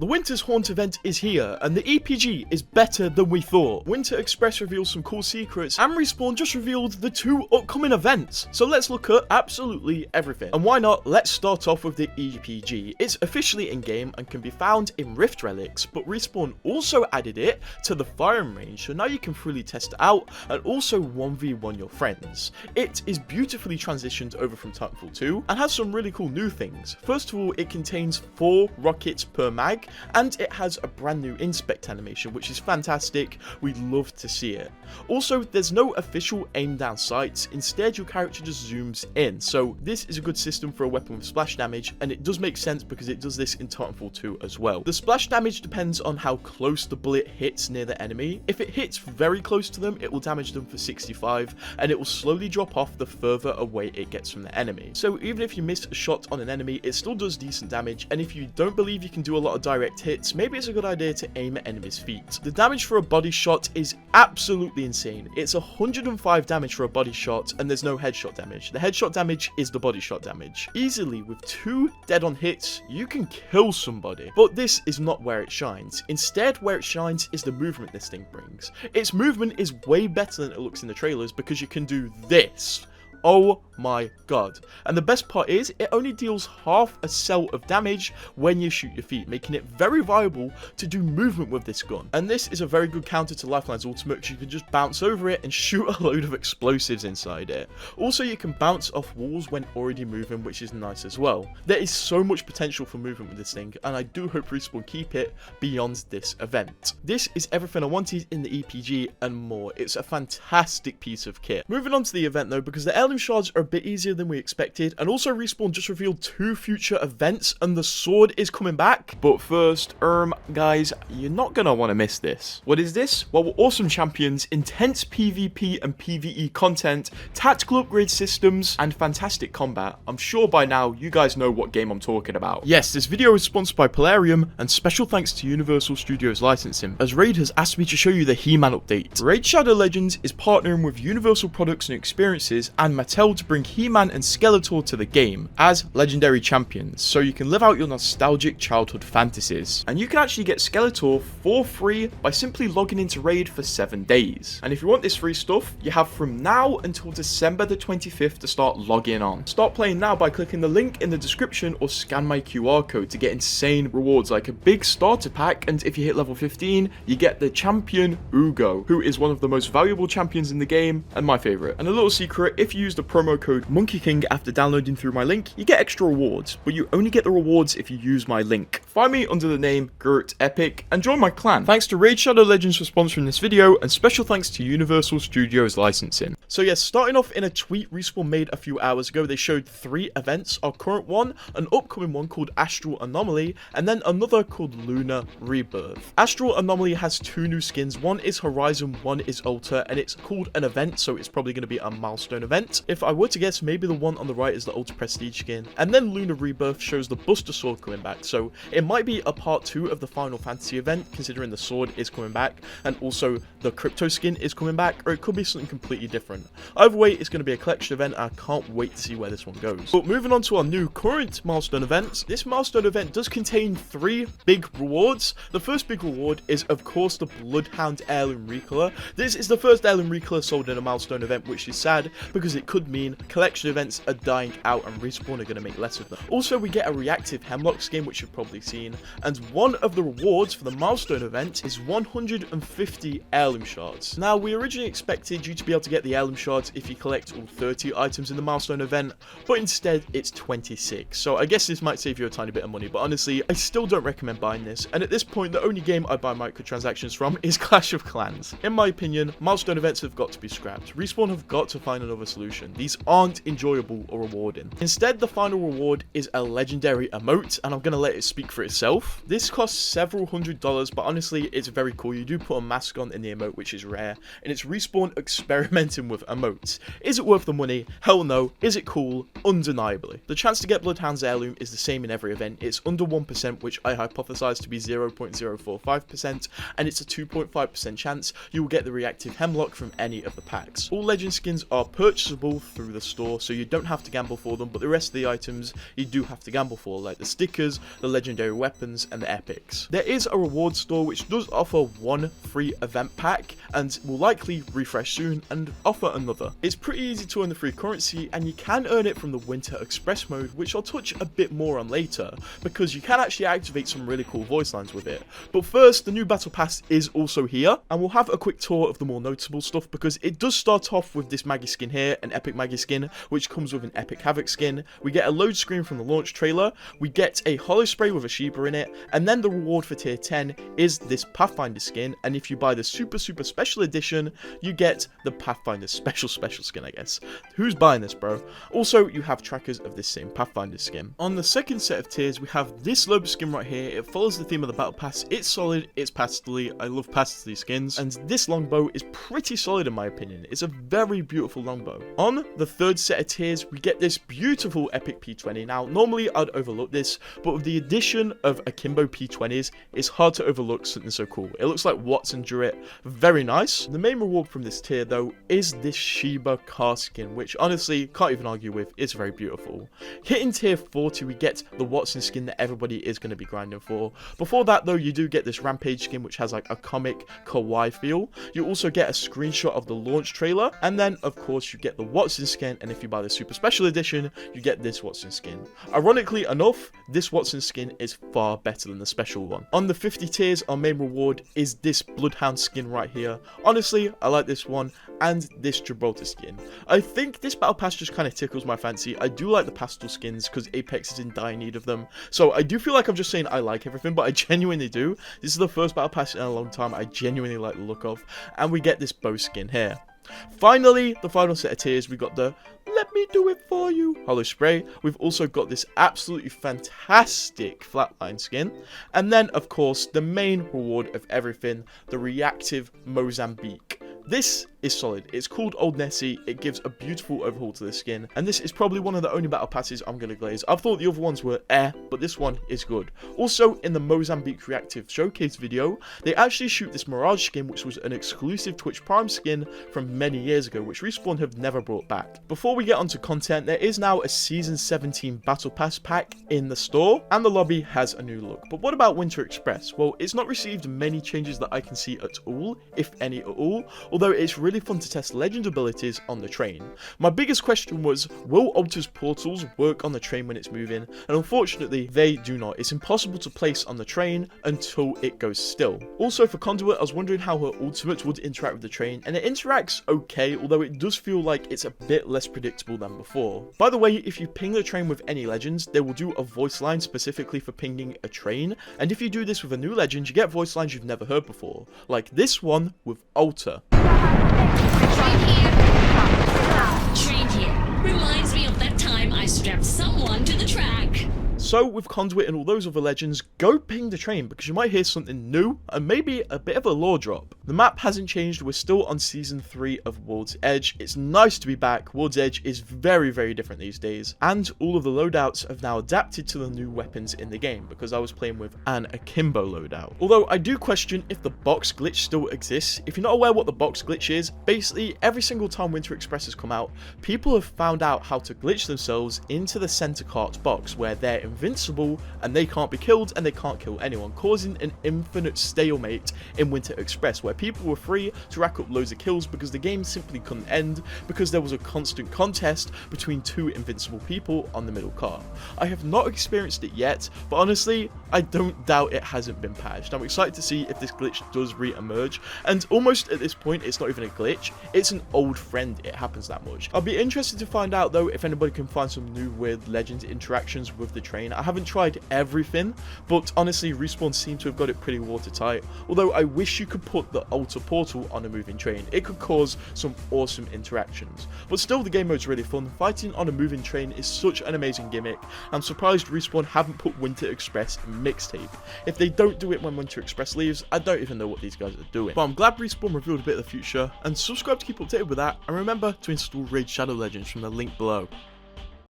The Winter's Haunt event is here, and the EPG is better than we thought. Winter Express reveals some cool secrets, and Respawn just revealed the 2 upcoming events. So let's look at absolutely everything. And why not, let's start off with the EPG. It's officially in-game and can be found in Rift Relics, but Respawn also added it to the firing range, so now you can freely test it out, and also 1v1 your friends. It is beautifully transitioned over from Titanfall 2, and has some really cool new things. First of all, it contains 4 rockets per mag, and it has a brand new inspect animation, which is fantastic. We'd love to see it. Also, there's no official aim down sights, instead your character just zooms in, so this is a good system for a weapon with splash damage, and it does make sense because it does this in Titanfall 2 as well. The splash damage depends on how close the bullet hits near the enemy. If it hits very close to them, it will damage them for 65, and it will slowly drop off the further away it gets from the enemy. So even if you miss a shot on an enemy, it still does decent damage, and if you don't believe you can do a lot of direct hits, maybe it's a good idea to aim at enemies' feet. The damage for a body shot is absolutely insane. It's 105 damage for a body shot, and there's no headshot damage. The headshot damage is the body shot damage. Easily, with 2 dead-on hits, you can kill somebody. But this is not where it shines. Instead, where it shines is the movement this thing brings. Its movement is way better than it looks in the trailers because you can do this. Oh my god. And the best part is, it only deals half a cell of damage when you shoot your feet, making it very viable to do movement with this gun. And this is a very good counter to Lifeline's ultimate, because you can just bounce over it and shoot a load of explosives inside it. Also, you can bounce off walls when already moving, which is nice as well. There is so much potential for movement with this thing, and I do hope Respawn keep it beyond this event. This is everything I wanted in the EPG and more. It's a fantastic piece of kit. Moving on to the event though, because the heirloom shards are a bit easier than we expected, and also Respawn just revealed 2 future events, and the sword is coming back. But first, guys, you're not gonna want to miss this. What is this? Well, we're awesome champions, intense PvP and PvE content, tactical upgrade systems, and fantastic combat. I'm sure by now you guys know what game I'm talking about. Yes, this video is sponsored by Polarium, and special thanks to Universal Studios licensing, as Raid has asked me to show you the He-Man update. Raid Shadow Legends is partnering with Universal Products and Experiences and Mattel to bring He-Man and Skeletor to the game as legendary champions, so you can live out your nostalgic childhood fantasies. And you can actually get Skeletor for free by simply logging into Raid for 7 days. And if you want this free stuff, you have from now until December the 25th to start logging on. Start playing now by clicking the link in the description or scan my QR code to get insane rewards like a big starter pack, and if you hit level 15, you get the champion Uugo, who is one of the most valuable champions in the game and my favorite. And a little secret, if you use the promo code MonkeyKing after downloading through my link, you get extra rewards, but you only get the rewards if you use my link. Find me under the name Grrt Epic and join my clan. Thanks to Raid Shadow Legends for sponsoring this video, and special thanks to Universal Studios licensing. So yes, starting off in a tweet Respawn made a few hours ago, they showed 3 events, our current one, an upcoming one called Astral Anomaly, and then another called Lunar Rebirth. Astral Anomaly has 2 new skins, one is Horizon, one is Alter, and it's called an event, so it's probably going to be a milestone event. If I were to guess, maybe the one on the right is the Ultra Prestige skin, and then Lunar Rebirth shows the Buster Sword coming back, so it might be a part 2 of the Final Fantasy event, considering the sword is coming back, and also the Crypto skin is coming back, or it could be something completely different. Either way, it's going to be a collection event, and I can't wait to see where this one goes. But moving on to our new current milestone events, this milestone event does contain 3 big rewards. The first big reward is, of course, the Bloodhound Heirloom Recolor. This is the first Heirloom Recolor sold in a milestone event, which is sad, because it could mean collection events are dying out and Respawn are going to make less of them. Also, we get a reactive Hemlock skin, which you've probably seen, and one of the rewards for the milestone event is 150 heirloom shards. Now, we originally expected you to be able to get the heirloom shards if you collect all 30 items in the milestone event, but instead it's 26. So I guess this might save you a tiny bit of money, but honestly, I still don't recommend buying this, and at this point, the only game I buy microtransactions from is Clash of Clans. In my opinion, milestone events have got to be scrapped. Respawn have got to find another solution. These aren't enjoyable or rewarding. Instead, the final reward is a legendary emote, and I'm going to let it speak for itself. This costs several $100s, but honestly, it's very cool. You do put a mask on in the emote, which is rare, and it's Respawn experimenting with emotes. Is it worth the money? Hell no. Is it cool? Undeniably. The chance to get Bloodhound's Heirloom is the same in every event. It's under 1%, which I hypothesize to be 0.045%, and it's a 2.5% chance you will get the reactive Hemlock from any of the packs. All legend skins are purchasable through the the store, so you don't have to gamble for them, but the rest of the items you do have to gamble for, like the stickers, the legendary weapons, and the epics. There is a reward store which does offer one free event pack, and will likely refresh soon and offer another. It's pretty easy to earn the free currency, and you can earn it from the Winter Express mode, which I'll touch a bit more on later, because you can actually activate some really cool voice lines with it. But first, the new battle pass is also here, and we'll have a quick tour of the more notable stuff, because it does start off with this Maggie skin here, an epic Maggie skin, which comes with an epic Havoc skin. We get a load screen from the launch trailer, we get a holo spray with a Sheba in it, and then the reward for tier 10 is this Pathfinder skin, and if you buy the super special edition, you get the Pathfinder special skin, I guess. Who's buying this, bro? Also, you have trackers of this same Pathfinder skin. On the second set of tiers, we have this Lobe skin right here. It follows the theme of the battle pass. It's solid, it's pastely. I love pastely skins, and this longbow is pretty solid in my opinion. It's a very beautiful longbow. On the third set of tiers, we get this beautiful epic P20. Now, normally I'd overlook this, but with the addition of akimbo P20s, it's hard to overlook something so cool. It looks like Watson drew it. Very nice. The main reward from this tier though is this Sheba car skin, which honestly can't even argue with. It's very beautiful. Hitting tier 40, we get the Watson skin that everybody is going to be grinding for. Before that though, you do get this Rampage skin, which has like a comic kawaii feel. You also get a screenshot of the launch trailer, and then of course you get the Watson skin, and if you buy the super special edition, you get this Watson skin. Ironically enough, this Watson skin is far better than the special one. On the 50 tiers, our main reward is this Bloodhound skin right here. Honestly, I like this one, and this Gibraltar skin. I think this battle pass just kind of tickles my fancy. I do like the pastel skins because Apex is in dire need of them, so I do feel like I'm just saying I like everything, but I genuinely do. This is the first battle pass in a long time I genuinely like the look of, and we get this bow skin here. Finally, the final set of tiers, we got the Let Me Do It For You holo spray. We've also got this absolutely fantastic flatline skin, and then of course the main reward of everything, the reactive Mozambique. This is solid. It's called Old Nessie. It gives a beautiful overhaul to the skin, and this is probably one of the only battle passes I'm going to glaze. I've thought the other ones were but this one is good. Also, in the Mozambique reactive showcase video, they actually shoot this Mirage skin, which was an exclusive Twitch Prime skin from many years ago, which Respawn have never brought back. Before we get onto content, there is now a Season 17 Battle Pass pack in the store, and the lobby has a new look. But what about Winter Express? Well, it's not received many changes that I can see at all, if any at all, although it's really fun to test legend abilities on the train. My biggest question was, will Alta's portals work on the train when it's moving? And unfortunately, they do not. It's impossible to place on the train until it goes still. Also, for Conduit, I was wondering how her ultimate would interact with the train, and it interacts okay, although it does feel like it's a bit less predictable than before. By the way, if you ping the train with any legends, they will do a voice line specifically for pinging a train, and if you do this with a new legend, you get voice lines you've never heard before, like this one with Alta. Train here. Reminds me of that time I strapped someone to the track. So with Conduit and all those other legends, go ping the train because you might hear something new and maybe a bit of a lore drop. The map hasn't changed, we're still on Season 3 of World's Edge. It's nice to be back. World's Edge is very different these days, and all of the loadouts have now adapted to the new weapons in the game because I was playing with an akimbo loadout. Although I do question if the box glitch still exists. If you're not aware what the box glitch is, basically every single time Winter Express has come out, people have found out how to glitch themselves into the center cart box where they're invincible and they can't be killed and they can't kill anyone, causing an infinite stalemate in Winter Express where people were free to rack up loads of kills because the game simply couldn't end because there was a constant contest between two invincible people on the middle cart. I have not experienced it yet, but honestly I don't doubt it hasn't been patched. I'm excited to see if this glitch does re-emerge, and almost at this point it's not even a glitch, it's an old friend. It happens that much. I'll be interested to find out though if anybody can find some new weird legend interactions with the train. I haven't tried everything, but honestly Respawn seem to have got it pretty watertight, although I wish you could put the Alta portal on a moving train. It could cause some awesome interactions, but still the game mode's really fun. Fighting on a moving train is such an amazing gimmick. I'm surprised Respawn haven't put Winter Express in mixtape. If they don't do it when Winter Express leaves, I don't even know what these guys are doing. But I'm glad Respawn revealed a bit of the future, and subscribe to keep updated with that, and remember to install Raid Shadow Legends from the link below.